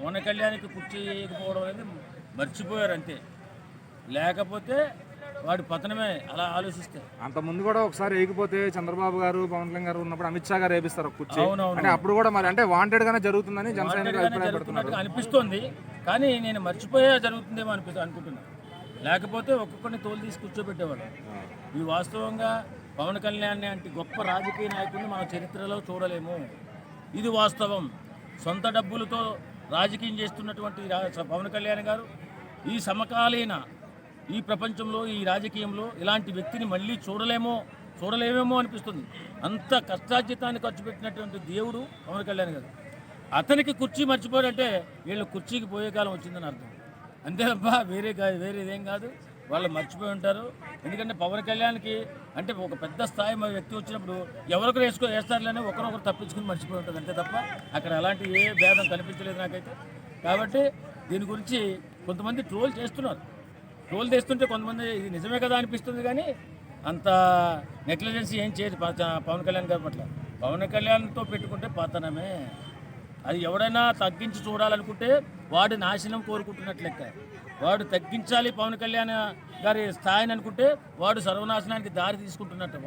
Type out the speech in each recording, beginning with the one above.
పవన్ కళ్యాణ్కి కుర్చీ వేయకపోవడం అనేది మర్చిపోయారు అంతే, లేకపోతే వాడి పతనమే అలా ఆలోచిస్తే. అంత ముందు కూడా ఒకసారి వేయకపోతే చంద్రబాబు గారు పవన్ కళ్యాణ్ గారు ఉన్నప్పుడు అమిత్ షా గారు వేపిస్తారు కుర్చీ. అవునవును, అంటే అప్పుడు కూడా మరి అంటే వాంటెడ్ గానే జరుగుతుందని జనసేన జరుగుతున్నట్టుగా అనిపిస్తోంది, కానీ నేను మర్చిపోయే జరుగుతుందేమో అనుకుంటున్నాను. లేకపోతే ఒక్కొక్కరిని తోలు తీసి కూర్చోబెట్టేవాడు. ఇది వాస్తవంగా పవన్ కళ్యాణ్ అంటే గొప్ప రాజకీయ నాయకుడిని మన చరిత్రలో చూడలేము. ఇది వాస్తవం. సొంత డబ్బులతో రాజకీయం చేస్తున్నటువంటి పవన్ కళ్యాణ్ గారు ఈ సమకాలీన ఈ ప్రపంచంలో ఈ రాజకీయంలో ఇలాంటి వ్యక్తిని మళ్ళీ చూడలేమేమో అనిపిస్తుంది. అంత కష్టార్జితాన్ని ఖర్చు పెట్టినటువంటి దేవుడు పవన్ కళ్యాణ్ గారు. అతనికి కుర్చీ మర్చిపోయారంటే వీళ్ళు కుర్చీకి పోయే కాలం వచ్చిందని అర్థం. అంతే తప్ప వేరేదేం కాదు. వాళ్ళు మర్చిపోయి ఉంటారు. ఎందుకంటే పవన్ కళ్యాణ్కి అంటే ఒక పెద్ద స్థాయి వ్యక్తి వచ్చినప్పుడు ఎవరికరు వేస్తారులేనే ఒకరొకరు తప్పించుకుని మర్చిపోయి ఉంటుంది అంతే తప్ప అక్కడ అలాంటి ఏ భేదం కనిపించలేదు నాకైతే. కాబట్టి దీని గురించి కొంతమంది ట్రోల్ చేస్తున్నారు. ట్రోల్ చేస్తుంటే కొంతమంది ఇది నిజమే కదా అనిపిస్తుంది, కానీ అంత నెగ్లిజెన్సీ ఏం చేయదు పవన్ కళ్యాణ్ గారి పట్ల. పవన్ కళ్యాణ్తో పెట్టుకుంటే పతనమే. అది ఎవడైనా తగ్గించి చూడాలనుకుంటే వాడు నాశనం కోరుకుంటున్నట్లు లెక్క. వాడు తగ్గించాలి పవన్ కళ్యాణ్ గారి స్థాయిని అనుకుంటే వాడు సర్వనాశనానికి దారి తీసుకుంటున్నట్టు,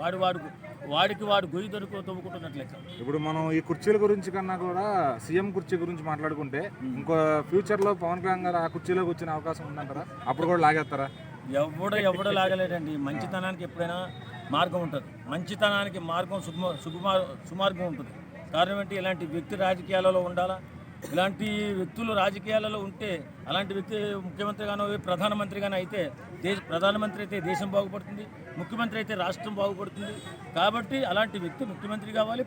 వాడికి గొయ్యి తవ్వుకుంటున్నట్లు లెక్క. ఇప్పుడు మనం ఈ కుర్చీల గురించి కన్నా కూడా సీఎం కుర్చీ గురించి మాట్లాడుకుంటే ఇంకో ఫ్యూచర్లో పవన్ కళ్యాణ్ గారు ఆ కుర్చీలో కూర్చునే అవకాశం ఉందంటారా? అప్పుడు కూడా లాగేస్తారా? ఎవడో లాగలేడండి. మంచితనానికి ఎప్పుడైనా మార్గం ఉంటుంది. మంచితనానికి మార్గం సుమార్గం ఉంటుంది. కారణం ఏంటి? ఇలాంటి వ్యక్తి రాజకీయాలలో ఉండాలా? ఇలాంటి వ్యక్తులు రాజకీయాలలో ఉంటే అలాంటి వ్యక్తి ముఖ్యమంత్రిగానో ప్రధానమంత్రిగానో అయితే ప్రధానమంత్రి అయితే దేశం బాగుపడుతుంది, ముఖ్యమంత్రి అయితే రాష్ట్రం బాగుపడుతుంది. కాబట్టి అలాంటి వ్యక్తి ముఖ్యమంత్రి కావాలి.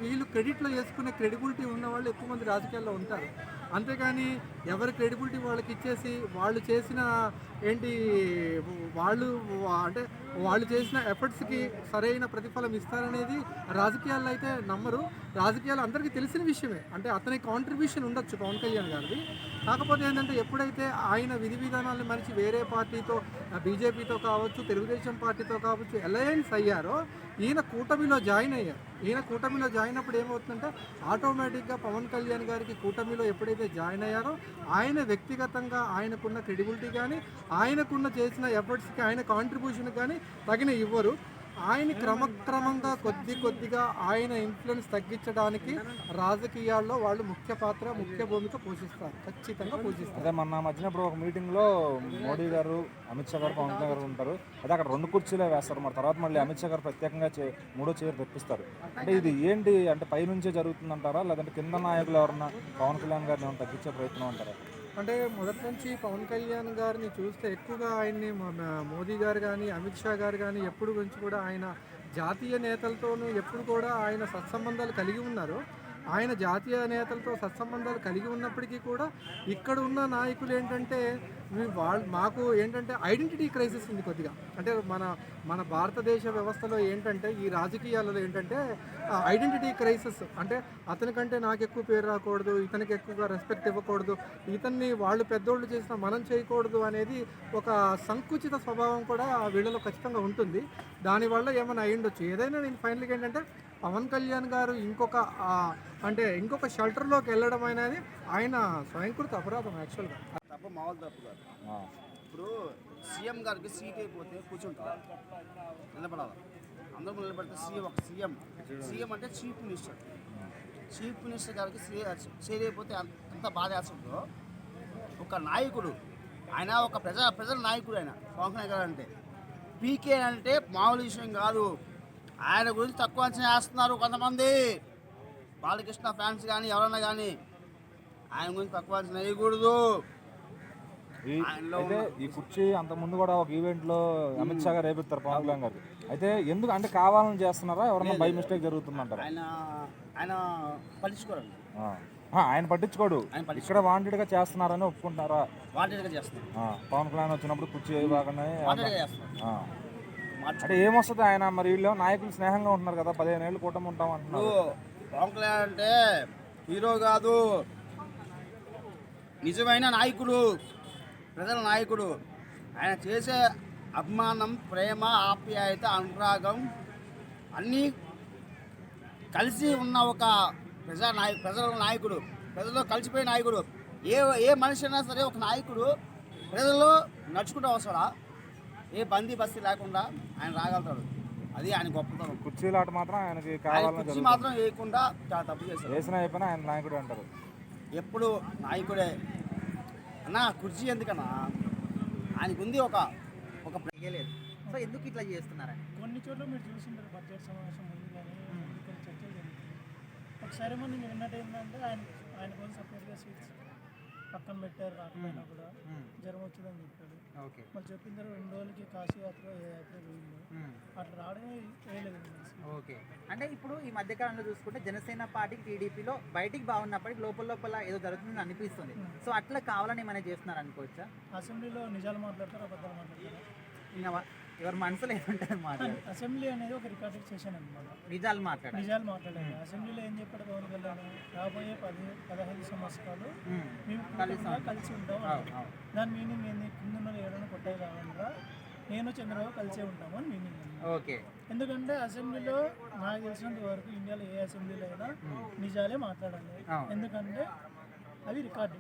వీళ్ళు క్రెడిట్లో చేసుకునే క్రెడిబిలిటీ ఉన్న వాళ్ళు ఎక్కువ మంది రాజకీయాల్లో ఉంటారు. అంతేగాని ఎవరి క్రెడిబిలిటీ వాళ్ళకి ఇచ్చేసి వాళ్ళు చేసిన వాళ్ళు చేసిన ఎఫర్ట్స్కి సరైన ప్రతిఫలం ఇస్తారనేది రాజకీయాల్లో అయితే నమ్మరు. రాజకీయాలు అందరికీ తెలిసిన విషయమే. అంటే అతని కాంట్రిబ్యూషన్ ఉండొచ్చు పవన్ కళ్యాణ్ గారిది. కాకపోతే ఏంటంటే ఎప్పుడైతే ఆయన విధి విధానాలను మరిచి వేరే పార్టీతో బీజేపీతో కావచ్చు, తెలుగుదేశం పార్టీతో కావచ్చు అలయన్స్ అయ్యారో ఈయన కూటమిలో జాయిన్ అయ్యారు. ఈయన కూటమిలో జాయిన్ అప్పుడు ఏమవుతుందంటే ఆటోమేటిక్గా పవన్ కళ్యాణ్ గారికి కూటమిలో ఎప్పుడైతే జాయిన్ అయ్యారో ఆయన వ్యక్తిగతంగా ఆయనకున్న క్రెడిబిలిటీ కానీ ఆయనకున్న చేసిన ఎఫర్ట్స్కి ఆయన కాంట్రిబ్యూషన్ కానీ తగిన ఇవ్వరు. ఆయన క్రమక్రమంగా కొద్దిగా ఆయన ఇన్ఫ్లుయెన్స్ తగ్గించడానికి రాజకీయాల్లో వాళ్ళు ముఖ్య భూమిక పోషిస్తారు, ఖచ్చితంగా పోషిస్తారు. అదే మొన్న మధ్యన ఇప్పుడు ఒక మీటింగ్లో మోడీ గారు, అమిత్ షా గారు, పవన్ కళ్యాణ్ గారు ఉంటారు. అదే అక్కడ 2 కుర్చీలే వేస్తారు. మరి తర్వాత మళ్ళీ అమిత్ షా గారు ప్రత్యేకంగా 3వ చైర్ తెప్పిస్తారు. అంటే ఇది ఏంటి అంటే పైనుంచే జరుగుతుందంటారా, లేదంటే కింద నాయకులు ఎవరన్నా పవన్ కళ్యాణ్ గారిని ఏమైనా తగ్గించే ప్రయత్నం అంటారా? అంటే మొదటి నుంచి పవన్ కళ్యాణ్ గారిని చూస్తే ఎక్కువగా ఆయన్ని మోదీ గారు కానీ అమిత్ షా గారు కానీ ఎప్పుడు గురించి కూడా ఆయన జాతీయ నేతలతోనూ ఎప్పుడు కూడా ఆయన సత్సంబంధాలు కలిగి ఉన్నారు. ఆయన జాతీయ నేతలతో సత్సంబంధాలు కలిగి ఉన్నప్పటికీ కూడా ఇక్కడ ఉన్న నాయకులు ఏంటంటే మాకు ఏంటంటే ఐడెంటిటీ క్రైసిస్ ఉంది కొద్దిగా. అంటే మన భారతదేశ వ్యవస్థలో ఏంటంటే ఈ రాజకీయాలలో ఏంటంటే ఐడెంటిటీ క్రైసిస్. అంటే అతనికంటే నాకు ఎక్కువ పేరు రాకూడదు, ఇతనికి ఎక్కువగా రెస్పెక్ట్ ఇవ్వకూడదు, ఇతన్ని వాళ్ళు పెద్దోళ్ళు చేసిన మనం చేయకూడదు అనేది ఒక సంకుచిత స్వభావం కూడా వీళ్ళలో ఖచ్చితంగా ఉంటుంది. దానివల్ల ఏమైనా అయి ఉండొచ్చు. ఏదైనా నేను ఫైనల్గా ఏంటంటే పవన్ కళ్యాణ్ గారు ఇంకొక షెల్టర్లోకి వెళ్ళడం అనేది ఆయన స్వయంకృత అపరాధం యాక్చువల్గా. తప్ప మామూలు తప్పు కాదు. ఇప్పుడు సీఎం గారికి సీట్ అయిపోతే కూర్చుంటారు, నిలబడాలి. అందరూ నిలబడితే సీఎం అంటే చీఫ్ మినిస్టర్ గారికి సీట్ అయిపోతే ఎంత బాధ వేస్తుందో. ఒక నాయకుడు ఆయన ఒక ప్రజల నాయకుడు ఆయన పవన్ కళ్యాణ్ గారు అంటే పీకే అంటే మామూలు విషయం కాదు. ఆయన గురించి తక్కువ అంచనా వేస్తున్నారు కొంతమంది బాలకృష్ణ ఫ్యాన్స్ కానీ ఎవరన్నా కానీ. ఆయన గురించి తక్కువ అంచనా వేయకూడదు. అయితే ఈ కుర్చీ అంత ముందు కూడా ఒక ఈవెంట్లో అమిత్ షా గారు రేపిస్తారు పవన్ కళ్యాణ్ గారు. అయితే ఎందుకు అంటే కావాలని చేస్తున్నారా, ఎవరన్నా బై మిస్టేక్ జరుగుతుందంటారా? ఆయన పట్టించుకోరండి. ఆయన పట్టించుకోడు, ఇక్కడ వాంటెడ్ గా చేస్తున్నారని ఒప్పుకుంటారా? వాంటెడ్ గా చేస్తున్నారు. పవన్ కళ్యాణ్ వచ్చినప్పుడు కుర్చీ బాగానే అంటే ఏమొస్తుంది ఆయన మరి వీళ్ళు నాయకులు స్నేహంగా ఉంటున్నారు కదా, 15 ఏళ్ళు కూటమి ఉంటాం అంటున్నారు. పవన్ కళ్యాణ్ అంటే హీరో కాదు, నిజమైన నాయకుడు, ప్రజల నాయకుడు. ఆయన చేసే అభిమానం, ప్రేమ, ఆప్యాయత, అనురాగం అన్నీ కలిసి ఉన్న ఒక ప్రజల నాయకుడు, ప్రజల్లో కలిసిపోయే నాయకుడు. ఏ మనిషి అయినా సరే ఒక నాయకుడు ప్రజల్లో నడుచుకుంటూ వస్తాడా, ఏ బందీ బస్తీ లేకుండా ఆయన రాగలుగుతాడు. అది ఆయన గొప్పతనం. కుర్చీలాట మాత్రం ఆయనకి ఆయన కావాలని కుర్చీ జరుగుతుంది. మాత్రం వేయకుండా చాలా తప్పు చేశాడు. వేసిన అయిపోయినా ఆయన నాయకుడు అంటారు. ఎప్పుడు నాయకుడే అన్నా. కుర్చీ ఎందుకన్నా, ఆయనకు ఉంది ఒక లేదు. సో ఎందుకు ఇట్లా చేస్తున్నారని కొన్ని చోట్ల మీరు చూసింటారు బడ్జెట్ సమావేశం ముందు కానీ కొన్ని చర్చలు జరుగుతుంది. ఒకసారి మనం విన్నట్టు ఏంటంటే ఆయన కోసం సపరేట్గా సీట్స్ పక్కన పెట్టారు, రాకపోయినా కూడా జ్వరం వచ్చిందని చెప్పాడు. ఓకే. మళ్ళీ చెప్పిన తర్వాత 2 రోజులకి కాశీ యాత్ర పోయింది, అట్లా రావడమే వేయలేదు. ఓకే. అంటే ఇప్పుడు ఈ మధ్యకాలంలో చూసుకుంటే జనసేన పార్టీకి టీడీపీలో బయటికి బాగున్నప్పటికీ లోపల ఏదో జరుగుతుందని అనిపిస్తుంది. సో అట్లా కావాలని ఏమైనా చేస్తున్నారు అనుకోవచ్చా? అసెంబ్లీలో నిజాలు మాట్లాడతారు, అబద్ధాలు మాట్లాడతారు. ఇంకా ఎవరి మనసులో ఏముంటుంది మాట. అసెంబ్లీ అనేది ఒక రికార్డెడ్ సెషన్ అనమాట. నిజాలు మాట్లాడాలి. మాట్లాడాలి. అసెంబ్లీలో ఏం చెప్పాడు పవన్ కళ్యాణ్, రాబోయే 15 సంవత్సరాలు మేము కలిసి ఉంటాం. దాని మీనింగ్ ఏంది? కింద ఏడని కొట్టే కాకుండా నేను చంద్రబాబు కలిసే ఉంటాము అని మీనింగ్. ఓకే. ఎందుకంటే అసెంబ్లీలో నాకు తెలిసినంత వరకు ఇండియాలో ఏ అసెంబ్లీలో అయినా నిజాలే మాట్లాడాలి. ఎందుకంటే అవి రికార్డు.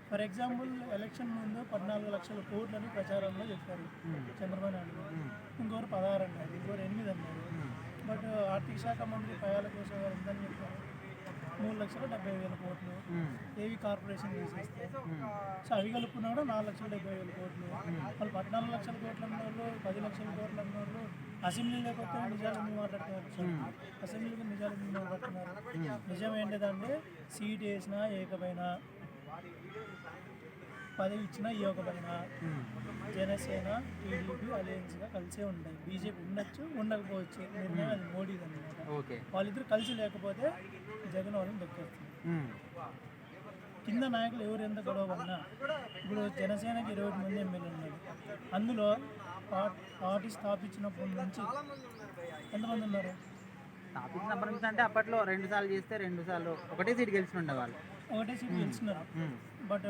ఫర్ ఎగ్జాంపుల్ ఎలక్షన్ ముందు 14 లక్షల కోట్లని ప్రచారంలో చెప్పారు చంద్రబాబు నాయుడు గారు. ఇంకొకరు 16 అన్నారు, ఇంకొకరు 8 అన్నారు. బట్ ఆర్థిక శాఖ మంత్రి పయాల కోసం గారు ఉందని చెప్పారు 3,70,000 కోట్లు ఏవి కార్పొరేషన్ తీసేస్తే. సో అవి కలుపుకున్నా కూడా 4,70,000 కోట్లు. వాళ్ళు 14 లక్షల కోట్లు అన్నారు, 10 లక్షల కోట్లు అన్నారు. అసెంబ్లీ లేకపోతే నిజాలు ఎందుకు మాట్లాడుతున్నారు? అసెంబ్లీకి నిజాలు ఎందుకు మాట్లాడుతున్నారు? నిజం ఏంటిదంటే సీట్ వేసినా ఏకమైనా, పదవి ఇచ్చినా ఇవ్వకపోయినా జనసేన టీడీపీ అలయన్స్గా కలిసే ఉంటాయి. బీజేపీ ఉండొచ్చు, ఉండకపోవచ్చు, నిర్ణయం అది మోడీది అనమాట. వాళ్ళిద్దరు కలిసి లేకపోతే జగన్ వాళ్ళని దొక్కేస్తుంది. కింద నాయకులు ఎవరు ఎంత గొడవ పడినా, ఇప్పుడు జనసేనకి 20 మంది ఎమ్మెల్యేలు ఉన్నారు. అందులో పార్టీ స్థాపించినప్పటి నుంచి ఎంతమంది ఉన్నారు? స్థాపించినప్పటి నుంచి అంటే అప్పట్లో 2 సార్లు చేస్తే 2 సార్లు ఒకటే సీట్ గెలిచి ఉండేవాళ్ళు. ఒకటే సీట్ గెలిచినారు. బట్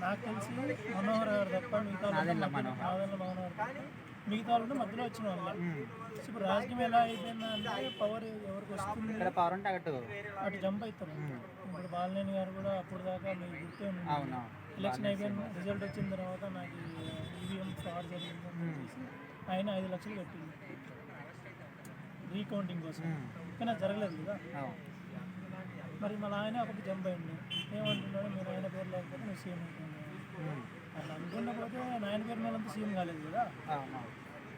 నాకు తెలిసి మనోహర్ గారు తప్ప మిగతా మనోహర్ తప్ప మిగతా వాళ్ళు మధ్యలో వచ్చిన వాళ్ళు. ఇప్పుడు రాజకీయం ఎలా అయిపోయిందంటే పవర్ ఎవరికి వస్తుంది, పవర్ అంటే అటు జంప్ అవుతారు. ఇప్పుడు బాలినేని గారు కూడా అప్పుడు దాకా మీకు గుర్తే ఉంది, ఎలక్షన్ అయిపోయిన రిజల్ట్ వచ్చిన తర్వాత నాకు ఈవీఎం ఫ్రాడ్ జరిగిందని చెప్పేసి ఆయన 5 లక్షలు కట్టింది రీకౌంటింగ్ కోసం. కానీ అది జరగలేదు కదా. మరి మన ఆయన ఒకటి జంప్ అయ్యింది. ఏమంటున్నాడు, మీరు ఆయన పేరు లేకపోతే నువ్వు సీఎం అవుతుంది అట్లా అనుకున్నపోతే ఆయన పేరు వాళ్ళంతా సీఎం కాలేదు కదా.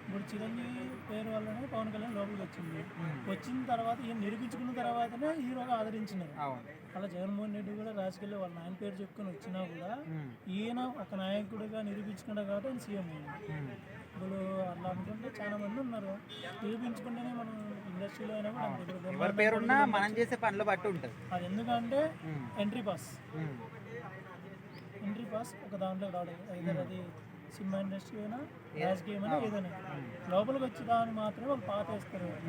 ఇప్పుడు చిరంజీవి పేరు వల్లనే పవన్ కళ్యాణ్ లోపలికి వచ్చింది. వచ్చిన తర్వాత ఈయన నిరూపించుకున్న తర్వాతనే హీరోగా ఆదరించినారు. అలా జగన్మోహన్ రెడ్డి కూడా రాజకీయాల్లో వాళ్ళ నాయన పేరు చెప్పుకొని వచ్చినా కూడా ఈయన ఒక నాయకుడిగా నిరూపించుకున్నాడు కాబట్టి ఆయన సీఎం అయ్యింది. ఇప్పుడు అట్లా అనుకుంటే చాలా మంది ఉన్నారు. నిరూపించుకుంటేనే మనం ఇండస్ట్రీలో అయినా కూడా పేరున్నా మనం చేసే పనులు బట్టి ఉంటుంది. అది ఎందుకంటే ఎంట్రీ పాస్ ఒక దాంట్లో రావడం, అయితే అది సినిమా ఇండస్ట్రీ అయినా రాజకీయం అయినా ఏదైనా లోపలికి వచ్చి దాన్ని మాత్రమే వాళ్ళు పాత వేస్తారు.